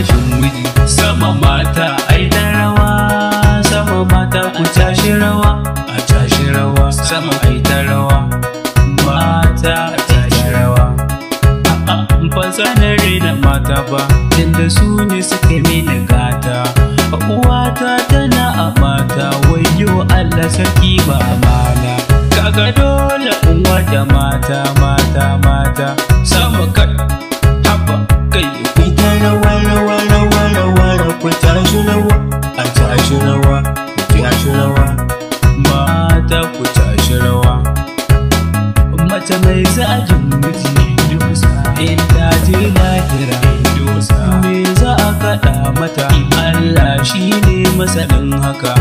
rashin miji. Sama mata ai da rawa, sama mata ku tashi rawa, a tashi rawa. Sama ai da rawa, mata a tashi rawa. Ba sanar da mata ba, tunda su ne suka mini gata. Uwata tana a mata, wayyo Allah sarki ba mana. Kaga dole uwa da mata, mata, mata. Sama kai, haba kai. Ku ta rawa, rawa, rawa, rawa, rawa. Ku tashi rawa, a tashi rawa, ku tashi rawa. Mata ku tashi rawa. Mace mai zagin miji dosa, in ta je lahira dosa. Me za a kaɗa mata? Allah shi ne masanin haka.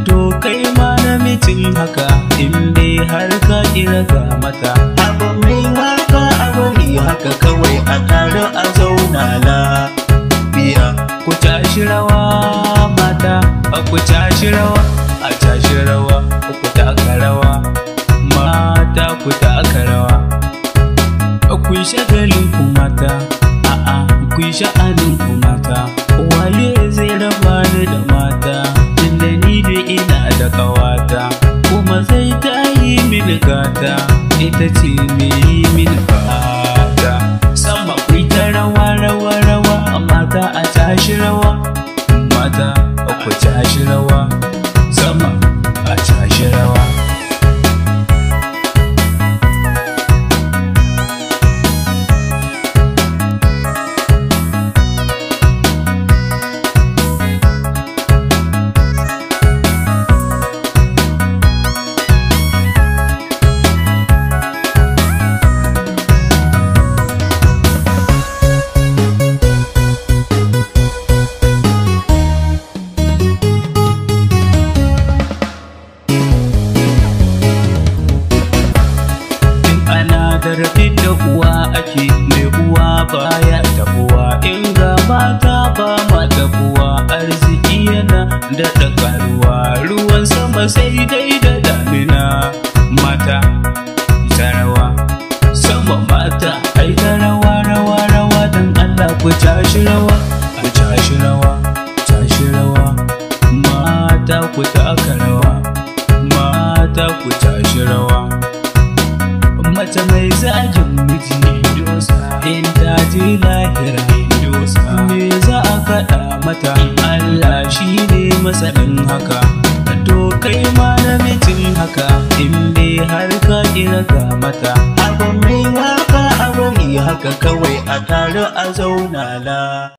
To kai ma namijin haka, in dai har ka ƙirga mata. Abu mai waka a bari haka kawai, a tare a zauna lafiya. Ku tashi rawa mata, ku tashi rawa, a tashi rawa, ku taka rawa. Mata ku taka rawa. Ku yi shagalin ku mata, a'a ku yi sha'anin ku mata. Waye zai raba ni da mata, tunda ni da ina da ƙawata. Kuma sai ta yi mini gata, ita ce me yi mini fata. Sama ku yi ta rawa, rawa, rawa, mata a tashi rawa. Mata ku tashi rawa, sama a tashi rawa. Rafi da uwa ake, mai uwa baya tabuwa. In ga mata ba ma tabuwa, arziki yana daɗa ƙaruwa. Ruwan sama sai dai da damina. Mata ta rawa, sama mata ai ta rawa, rawa, rawa. Dan Allah ku tashi rawa, ku tashi rawa, tashi rawa. Mata ku taka rawa, mata ku tashi rawa. Mace mai zagin miji dosa, in ta je lahira dosa. Me za a kaɗa mata? Allah shi ne masanin haka. To kai ma namijin haka, in dai har ka ƙirga mata. Abu mai waka a bari haka kawai, a tare a zauna la.